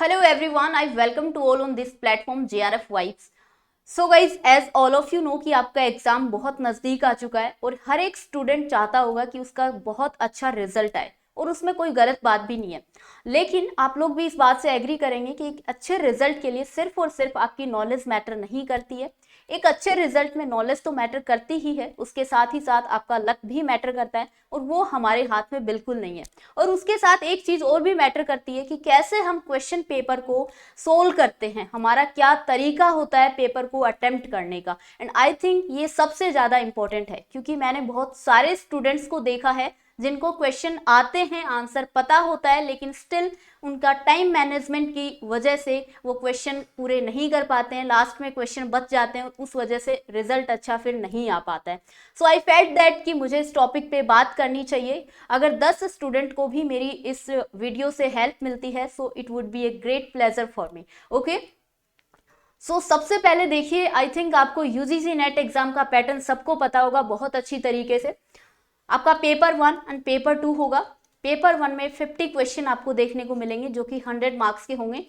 Hello everyone, I welcome to all on this platform JRF Vibes. So guys, as all of you know कि आपका exam बहुत नज़दीक आ चुका है और हर एक स्टूडेंट चाहता होगा कि उसका बहुत अच्छा रिजल्ट आए और उसमें कोई गलत बात भी नहीं है। लेकिन आप लोग भी इस बात से एग्री करेंगे कि एक अच्छे रिजल्ट के लिए सिर्फ और सिर्फ आपकी नॉलेज मैटर नहीं करती है। एक अच्छे रिजल्ट में नॉलेज तो मैटर करती ही है, उसके साथ ही साथ आपका लक भी मैटर करता है और वो हमारे हाथ में बिल्कुल नहीं है। और उसके साथ एक चीज़ और भी मैटर करती है कि कैसे हम क्वेश्चन पेपर को सोल्व करते हैं, हमारा क्या तरीका होता है पेपर को अटेम्प्ट करने का। एंड आई थिंक ये सबसे ज़्यादा इंपॉर्टेंट है, क्योंकि मैंने बहुत सारे स्टूडेंट्स को देखा है जिनको क्वेश्चन आते हैं, आंसर पता होता है, लेकिन स्टिल उनका टाइम मैनेजमेंट की वजह से वो क्वेश्चन पूरे नहीं कर पाते हैं, लास्ट में क्वेश्चन बच जाते हैं और उस वजह से रिजल्ट अच्छा फिर नहीं आ पाता है। सो आई फेल्ट दैट कि मुझे इस टॉपिक पे बात करनी चाहिए। अगर 10 स्टूडेंट को भी मेरी इस वीडियो से हेल्प मिलती है so it would be a great pleasure for me. Okay, so सबसे पहले देखिए, आई थिंक आपको यूजीसी नेट एग्जाम का पैटर्न सबको पता होगा बहुत अच्छी तरीके से। आपका पेपर 1 एंड पेपर 2 होगा। पेपर 1 में 50 क्वेश्चन आपको देखने को मिलेंगे जो कि 100 मार्क्स के होंगे।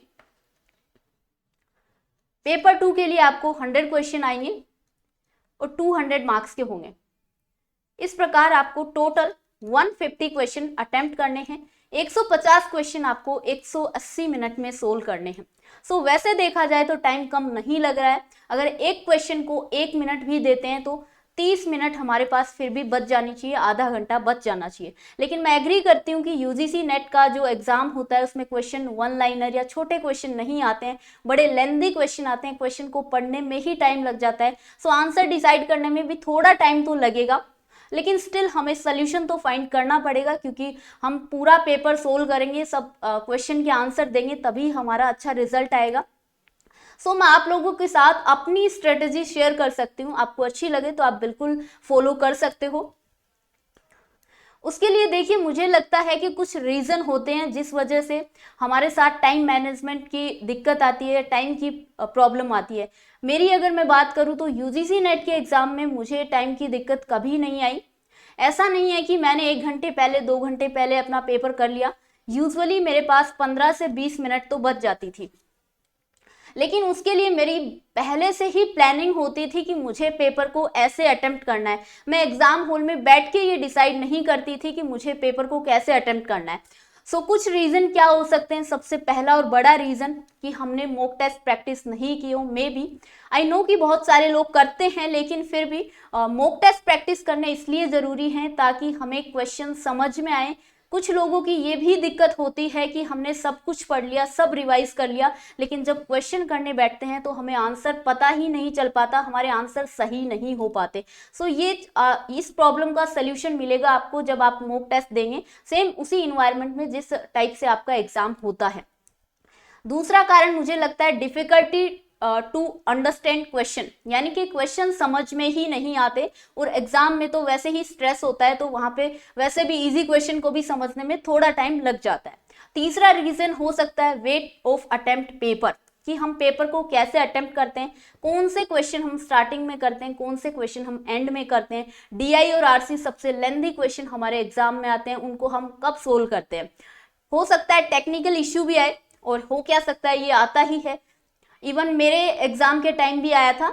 पेपर 2 के लिए आपको 100 क्वेश्चन आएंगे और 200 मार्क्स के होंगे। इस प्रकार आपको टोटल 150 क्वेश्चन अटेम्प्ट करने हैं। 150 क्वेश्चन आपको 180 मिनट में सोल्व करने हैं। सो वैसे देखा जाए तो टाइम कम नहीं लग रहा है। अगर एक क्वेश्चन को 1 मिनट भी देते हैं तो 30 मिनट हमारे पास फिर भी बच जानी चाहिए, आधा घंटा बच जाना चाहिए। लेकिन मैं एग्री करती हूँ कि यूजीसी नेट का जो एग्जाम होता है उसमें क्वेश्चन वन लाइनर या छोटे क्वेश्चन नहीं आते हैं, बड़े लेंथी क्वेश्चन आते हैं। क्वेश्चन को पढ़ने में ही टाइम लग जाता है, सो आंसर डिसाइड करने में भी थोड़ा टाइम तो लगेगा, लेकिन स्टिल हमें सोल्यूशन तो फाइंड करना पड़ेगा, क्योंकि हम पूरा पेपर सोल्व करेंगे, सब क्वेश्चन के आंसर देंगे, तभी हमारा अच्छा रिजल्ट आएगा। सो मैं आप लोगों के साथ अपनी स्ट्रेटेजी शेयर कर सकती हूँ, आपको अच्छी लगे तो आप बिल्कुल फॉलो कर सकते हो। उसके लिए देखिए, मुझे लगता है कि कुछ रीज़न होते हैं जिस वजह से हमारे साथ टाइम मैनेजमेंट की दिक्कत आती है, टाइम की प्रॉब्लम आती है। मेरी अगर मैं बात करूँ तो यूजीसी नेट के एग्ज़ाम में मुझे टाइम की दिक्कत कभी नहीं आई। ऐसा नहीं है कि मैंने 1 घंटे पहले 2 घंटे पहले अपना पेपर कर लिया। यूजुअली मेरे पास 15 से 20 मिनट तो बच जाती थी, लेकिन उसके लिए मेरी पहले से ही प्लानिंग होती थी कि मुझे पेपर को ऐसे अटेम्प्ट करना है। मैं एग्जाम हॉल में बैठ के ये डिसाइड नहीं करती थी कि मुझे पेपर को कैसे अटेम्प्ट करना है। सो कुछ रीज़न क्या हो सकते हैं। सबसे पहला और बड़ा रीज़न कि हमने मॉक टेस्ट प्रैक्टिस नहीं की हो। मे बी आई नो कि बहुत सारे लोग करते हैं, लेकिन फिर भी मॉक टेस्ट प्रैक्टिस करने इसलिए ज़रूरी है ताकि हमें क्वेश्चन समझ में आए। कुछ लोगों की ये भी दिक्कत होती है कि हमने सब कुछ पढ़ लिया, सब रिवाइज कर लिया, लेकिन जब क्वेश्चन करने बैठते हैं तो हमें आंसर पता ही नहीं चल पाता, हमारे आंसर सही नहीं हो पाते। सो ये इस प्रॉब्लम का सल्यूशन मिलेगा आपको जब आप मॉक टेस्ट देंगे, सेम उसी इन्वायरमेंट में जिस टाइप से आपका एग्जाम होता है। दूसरा कारण मुझे लगता है डिफिकल्टी टू अंडरस्टैंड क्वेश्चन, यानी कि क्वेश्चन समझ में ही नहीं आते, और एग्जाम में तो वैसे ही स्ट्रेस होता है तो वहां पे वैसे भी इजी क्वेश्चन को भी समझने में थोड़ा टाइम लग जाता है। तीसरा रीजन हो सकता है वेट ऑफ अटेम्प्ट पेपर, कि हम पेपर को कैसे अटेम्प्ट करते हैं, कौन से क्वेश्चन हम स्टार्टिंग में करते हैं, कौन से क्वेश्चन हम एंड में करते हैं। डीआई और आरसी सबसे लेंथी क्वेश्चन हमारे एग्जाम में आते हैं, उनको हम कब सोल्व करते हैं। हो सकता है टेक्निकल इश्यू भी आए, और हो क्या सकता है ये आता ही है। इवन मेरे एग्जाम के टाइम भी आया था,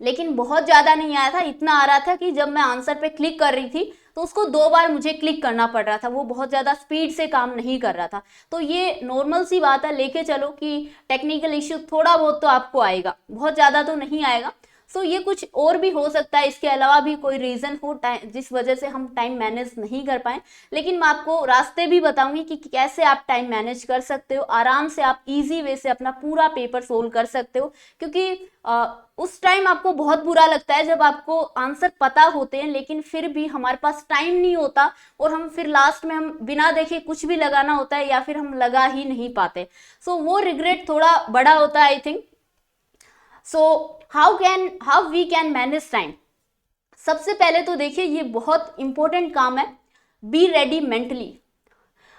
लेकिन बहुत ज़्यादा नहीं आया था। इतना आ रहा था कि जब मैं आंसर पे क्लिक कर रही थी तो उसको 2 बार मुझे क्लिक करना पड़ रहा था, वो बहुत ज़्यादा स्पीड से काम नहीं कर रहा था। तो ये नॉर्मल सी बात है, लेके चलो कि टेक्निकल इश्यू थोड़ा बहुत तो आपको आएगा, बहुत ज़्यादा तो नहीं आएगा। सो ये कुछ और भी हो सकता है, इसके अलावा भी कोई रीज़न हो जिस वजह से हम टाइम मैनेज नहीं कर पाए। लेकिन मैं आपको रास्ते भी बताऊंगी कि कैसे आप टाइम मैनेज कर सकते हो, आराम से आप इजी वे से अपना पूरा पेपर सोल्व कर सकते हो। क्योंकि उस टाइम आपको बहुत बुरा लगता है जब आपको आंसर पता होते हैं, लेकिन फिर भी हमारे पास टाइम नहीं होता और हम फिर लास्ट में हम बिना देखे कुछ भी लगाना होता है या फिर हम लगा ही नहीं पाते। सो वो रिग्रेट थोड़ा बड़ा होता है I think. So how we can manage time. सबसे पहले तो देखिए, ये बहुत इंपॉर्टेंट काम है, बी रेडी मेंटली।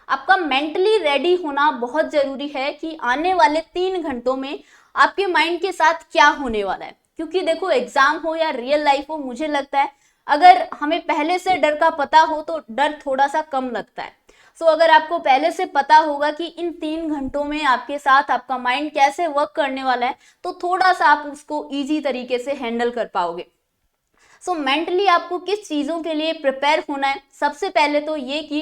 आपका मेंटली रेडी होना बहुत जरूरी है कि आने वाले 3 घंटों में आपके माइंड के साथ क्या होने वाला है। क्योंकि देखो, एग्जाम हो या रियल लाइफ हो, मुझे लगता है अगर हमें पहले से डर का पता हो तो डर थोड़ा सा कम लगता है। सो अगर आपको पहले से पता होगा कि इन 3 घंटों में आपके साथ आपका माइंड कैसे वर्क करने वाला है, तो थोड़ा सा आप उसको ईजी तरीके से हैंडल कर पाओगे। सो मेंटली आपको किस चीज़ों के लिए प्रिपेयर होना है? सबसे पहले तो ये कि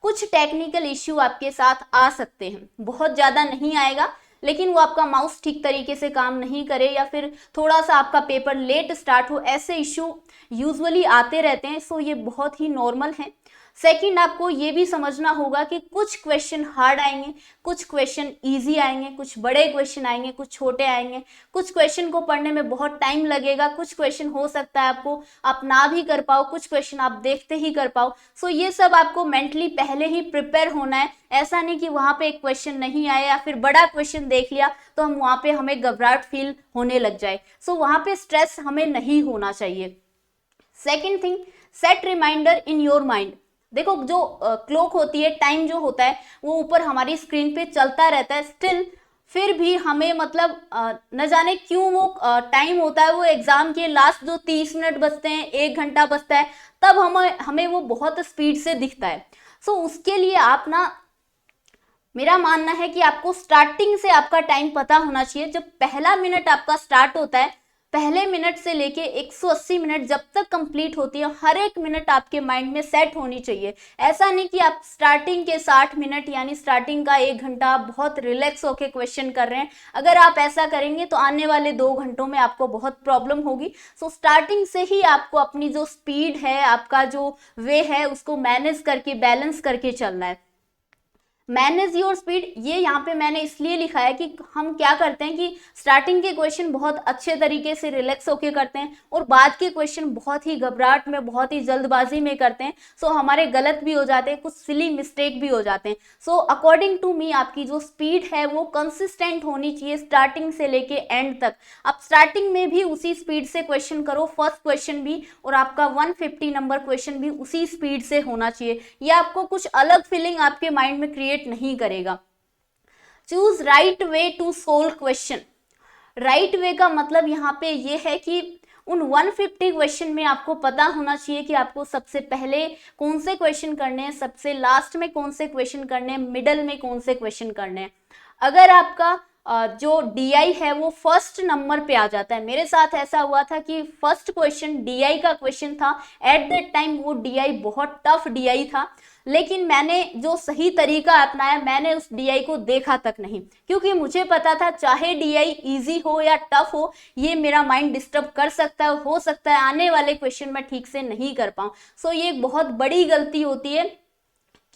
कुछ टेक्निकल इश्यू आपके साथ आ सकते हैं, बहुत ज़्यादा नहीं आएगा, लेकिन वो आपका माउस ठीक तरीके से काम नहीं करे या फिर थोड़ा सा आपका पेपर लेट स्टार्ट हो, ऐसे इश्यू यूजुअली आते रहते हैं। सो ये बहुत ही नॉर्मल है। सेकंड, आपको ये भी समझना होगा कि कुछ क्वेश्चन हार्ड आएंगे, कुछ क्वेश्चन इजी आएंगे, कुछ बड़े क्वेश्चन आएंगे, कुछ छोटे आएंगे, कुछ क्वेश्चन को पढ़ने में बहुत टाइम लगेगा, कुछ क्वेश्चन हो सकता है आपको आप ना भी कर पाओ, कुछ क्वेश्चन आप देखते ही कर पाओ। सो ये सब आपको मेंटली पहले ही प्रिपेयर होना है। ऐसा नहीं कि वहाँ पे एक क्वेश्चन नहीं आया या फिर बड़ा क्वेश्चन देख लिया तो हम वहाँ पे हमें घबराहट फील होने लग जाए। सो वहाँ पे स्ट्रेस हमें नहीं होना चाहिए। Second thing, set reminder in your mind. देखो जो क्लॉक होती है, टाइम जो होता है वो ऊपर हमारी स्क्रीन पे चलता रहता है, स्टिल फिर भी हमें मतलब न जाने क्यों वो टाइम होता है, वो एग्जाम के लास्ट जो 30 मिनट बचते हैं, 1 घंटा बचता है, तब हमें वो बहुत स्पीड से दिखता है। सो उसके लिए आप ना, मेरा मानना है कि आपको स्टार्टिंग से आपका टाइम पता होना चाहिए। जब पहला मिनट आपका स्टार्ट होता है, पहले मिनट से लेके 180 मिनट जब तक कंप्लीट होती है, हर एक मिनट आपके माइंड में सेट होनी चाहिए। ऐसा नहीं कि आप स्टार्टिंग के 60 मिनट यानी स्टार्टिंग का 1 घंटा बहुत रिलैक्स होके क्वेश्चन कर रहे हैं। अगर आप ऐसा करेंगे तो आने वाले 2 घंटों में आपको बहुत प्रॉब्लम होगी। सो स्टार्टिंग से ही आपको अपनी जो स्पीड है, आपका जो वे है, उसको मैनेज करके, बैलेंस करके चलना है। मैनेज योर स्पीड, ये यहाँ पे मैंने इसलिए लिखा है कि हम क्या करते हैं कि स्टार्टिंग के क्वेश्चन बहुत अच्छे तरीके से रिलैक्स होके करते हैं और बाद के क्वेश्चन बहुत ही घबराहट में, बहुत ही जल्दबाजी में करते हैं। सो हमारे गलत भी हो जाते हैं, कुछ सिली मिस्टेक भी हो जाते हैं। सो अकॉर्डिंग टू मी आपकी जो स्पीड है वो कंसिस्टेंट होनी चाहिए स्टार्टिंग से लेके एंड तक। आप स्टार्टिंग में भी उसी स्पीड से क्वेश्चन करो, फर्स्ट क्वेश्चन भी, और आपका 150 नंबर क्वेश्चन भी उसी स्पीड से होना चाहिए। ये आपको कुछ अलग फीलिंग आपके माइंड में क्रिएट नहीं करेगा। Choose right way to solve question. Right way का मतलब यहाँ पे ये है कि उन 150 क्वेश्चन में आपको पता होना चाहिए कि आपको सबसे पहले कौन से क्वेश्चन करने हैं, सबसे लास्ट में कौन से क्वेश्चन करने हैं, मिडल में कौन से क्वेश्चन करने हैं। अगर आपका जो DI है वो फर्स्ट नंबर पे आ जाता है, मेरे साथ ऐसा हुआ था कि फर्स्ट क्वेश्चन DI का क्वेश्चन था। एट दैट टाइम वो DI बहुत टफ DI था, लेकिन मैंने जो सही तरीका अपनाया, मैंने उस DI को देखा तक नहीं, क्योंकि मुझे पता था चाहे DI इजी हो या टफ हो, ये मेरा माइंड डिस्टर्ब कर सकता है, हो सकता है आने वाले क्वेश्चन मैं ठीक से नहीं कर पाऊँ। सो ये एक बहुत बड़ी गलती होती है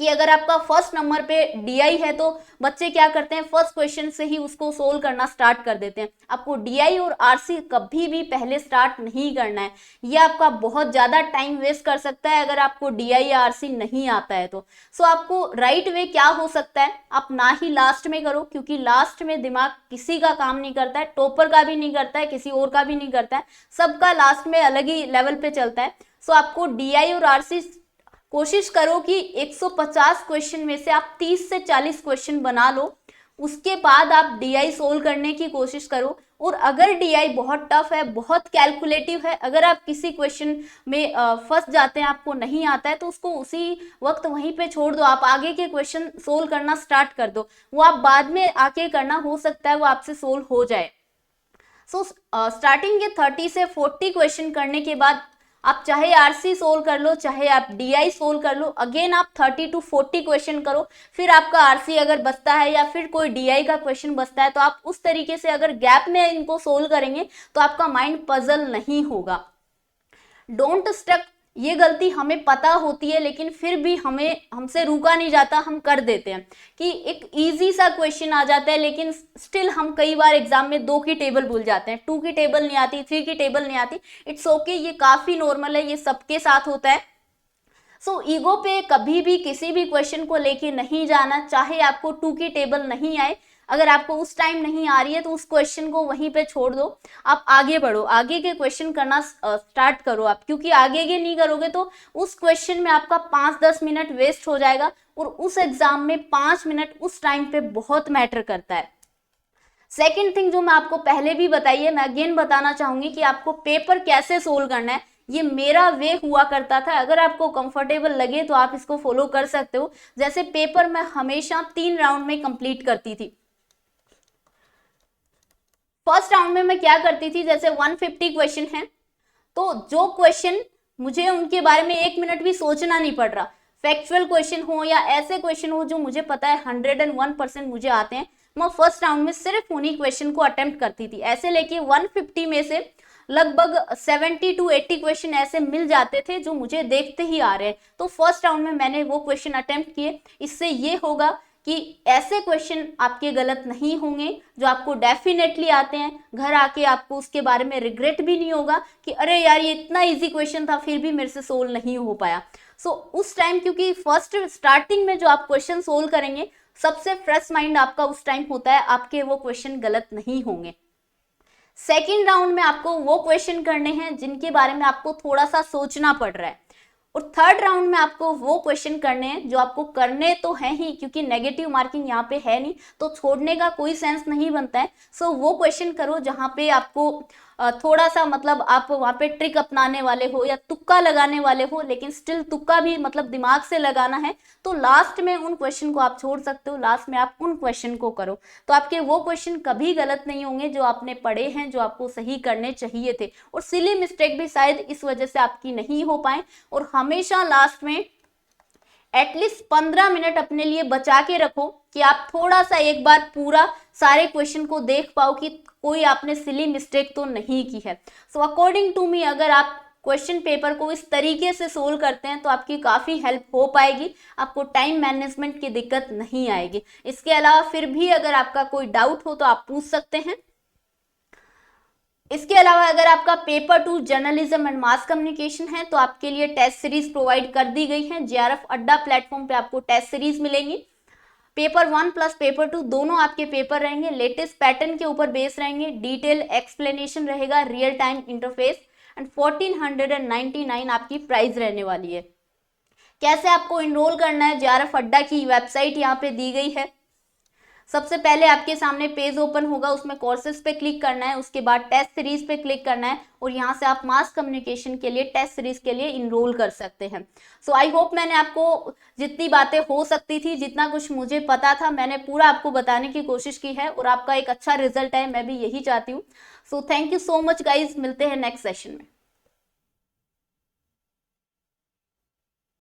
कि अगर आपका फर्स्ट नंबर पे DI है तो बच्चे क्या करते हैं, फर्स्ट क्वेश्चन से ही उसको सोल्व करना स्टार्ट कर देते हैं। आपको DI और RC कभी भी पहले स्टार्ट नहीं करना है, ये आपका बहुत ज़्यादा टाइम वेस्ट कर सकता है अगर आपको DI या RC नहीं आता है तो। सो आपको राइट वे क्या हो सकता है, आप ना ही लास्ट में करो, क्योंकि लास्ट में दिमाग किसी का काम नहीं करता है, टॉपर का भी नहीं करता है, किसी और का भी नहीं करता है, सबका लास्ट में अलग ही लेवल पे चलता है। सो आपको DI और RC कोशिश करो कि 150 क्वेश्चन में से आप 30 से 40 क्वेश्चन बना लो, उसके बाद आप DI सोल्व करने की कोशिश करो। और अगर DI बहुत टफ है, बहुत कैलकुलेटिव है, अगर आप किसी क्वेश्चन में फंस जाते हैं, आपको नहीं आता है, तो उसको उसी वक्त वहीं पे छोड़ दो, आप आगे के क्वेश्चन सोल्व करना स्टार्ट कर दो। वो आप बाद में आके करना, हो सकता है वो आपसे सोल्व हो जाए। सो स्टार्टिंग के 30 से 40 क्वेश्चन करने के बाद आप चाहे RC सोल्व कर लो, चाहे आप DI सोल्व कर लो, अगेन आप 30 to 40 क्वेश्चन करो। फिर आपका RC अगर बचता है या फिर कोई DI का क्वेश्चन बचता है तो आप उस तरीके से अगर गैप में इनको सोल्व करेंगे तो आपका माइंड पजल नहीं होगा। डोंट स्टक, ये गलती हमें पता होती है लेकिन फिर भी हमसे रुका नहीं जाता, हम कर देते हैं कि एक इजी सा क्वेश्चन आ जाता है, लेकिन स्टिल हम कई बार एग्जाम में 2 की टेबल भूल जाते हैं, 2 की टेबल नहीं आती, 3 की टेबल नहीं आती। इट्स ओके, ये काफी नॉर्मल है, ये सबके साथ होता है। सो ईगो पे कभी भी किसी भी क्वेश्चन को लेके नहीं जाना, चाहे आपको 2 की टेबल नहीं आए, अगर आपको उस टाइम नहीं आ रही है तो उस क्वेश्चन को वहीं पे छोड़ दो, आप आगे बढ़ो, आगे के क्वेश्चन करना स्टार्ट करो आप, क्योंकि आगे के नहीं करोगे तो उस क्वेश्चन में आपका 5-10 मिनट वेस्ट हो जाएगा, और उस एग्जाम में 5 मिनट उस टाइम पे बहुत मैटर करता है। सेकेंड थिंग जो मैं आपको पहले भी बताई है, मैं अगेन बताना चाहूंगी कि आपको पेपर कैसे सोल्व करना है। ये मेरा वे हुआ करता था। अगर आपको कंफर्टेबल लगे तो आप इसको फॉलो कर सकते हो। जैसे पेपर मैं हमेशा 3 राउंड में कंप्लीट करती थी। फर्स्ट राउंड में मैं क्या करती थी, जैसे 150 क्वेश्चन है तो जो क्वेश्चन मुझे उनके बारे में 1 मिनट भी सोचना नहीं पड़ रहा, फैक्चुअल क्वेश्चन हो या ऐसे क्वेश्चन हो जो मुझे पता है 101% मुझे आते हैं, मैं फर्स्ट राउंड में सिर्फ उन्हीं क्वेश्चन को अटेम्प्ट करती थी। ऐसे लेके 150 में से लगभग 70 to 80 क्वेश्चन ऐसे मिल जाते थे जो मुझे देखते ही आ रहे हैं, तो फर्स्ट राउंड में मैंने वो क्वेश्चन अटेम्प्ट किए। इससे ये होगा कि ऐसे क्वेश्चन आपके गलत नहीं होंगे जो आपको डेफिनेटली आते हैं। घर आके आपको उसके बारे में रिग्रेट भी नहीं होगा कि अरे यार ये इतना इजी क्वेश्चन था फिर भी मेरे से सोल्व नहीं हो पाया। सो उस टाइम, क्योंकि फर्स्ट स्टार्टिंग में जो आप क्वेश्चन सोल्व करेंगे सबसे फ्रेश माइंड आपका उस टाइम होता है, आपके वो क्वेश्चन गलत नहीं होंगे। सेकेंड राउंड में आपको वो क्वेश्चन करने हैं जिनके बारे में आपको थोड़ा सा सोचना पड़ रहा है, और थर्ड राउंड में आपको वो क्वेश्चन करने हैं जो आपको करने तो है ही, क्योंकि नेगेटिव मार्किंग यहाँ पे है नहीं तो छोड़ने का कोई सेंस नहीं बनता है। सो वो क्वेश्चन करो जहाँ पे आपको थोड़ा सा मतलब आप वहाँ पे ट्रिक अपनाने वाले हो या तुक्का लगाने वाले हो, लेकिन स्टिल तुक्का भी मतलब दिमाग से लगाना है, तो लास्ट में उन क्वेश्चन को आप छोड़ सकते हो, लास्ट में आप उन क्वेश्चन को करो, तो आपके वो क्वेश्चन कभी गलत नहीं होंगे जो आपने पढ़े हैं, जो आपको सही करने चाहिए थे। और सिली मिस्टेक भी शायद इस वजह से आपकी नहीं हो पाए। और हमेशा लास्ट में एटलीस्ट 15 मिनट अपने लिए बचा के रखो कि आप थोड़ा सा एक बार पूरा सारे क्वेश्चन को देख पाओ कि कोई आपने सिली मिस्टेक तो नहीं की है। सो अकॉर्डिंग टू मी अगर आप क्वेश्चन पेपर को इस तरीके से सोल्व करते हैं तो आपकी काफ़ी हेल्प हो पाएगी, आपको टाइम मैनेजमेंट की दिक्कत नहीं आएगी। इसके अलावा फिर भी अगर आपका कोई डाउट हो तो आप पूछ सकते हैं। इसके अलावा अगर आपका paper 2 journalism and mass communication है तो आपके लिए टेस्ट सीरीज प्रोवाइड कर दी गई है। जेआरएफ अड्डा प्लेटफॉर्म पे आपको टेस्ट सीरीज मिलेंगी। पेपर 1 प्लस पेपर 2 दोनों आपके पेपर रहेंगे, लेटेस्ट पैटर्न के ऊपर बेस रहेंगे, डिटेल एक्सप्लेनेशन रहेगा, रियल टाइम इंटरफेस, एंड 1499 आपकी प्राइस रहने वाली है। कैसे आपको इनरोल करना है, जेआरएफ अड्डा की वेबसाइट यहाँ पे दी गई है। सबसे पहले आपके सामने पेज ओपन होगा, उसमें कोर्सेज पे क्लिक करना है, उसके बाद टेस्ट सीरीज पे क्लिक करना है और यहाँ से आप मास कम्युनिकेशन के लिए टेस्ट सीरीज के लिए इनरोल कर सकते हैं। सो आई होप मैंने आपको जितनी बातें हो सकती थी, जितना कुछ मुझे पता था, मैंने पूरा आपको बताने की कोशिश की है और आपका एक अच्छा रिजल्ट है, मैं भी यही चाहती हूँ। So thank you so much guys, मिलते हैं नेक्स्ट सेशन में।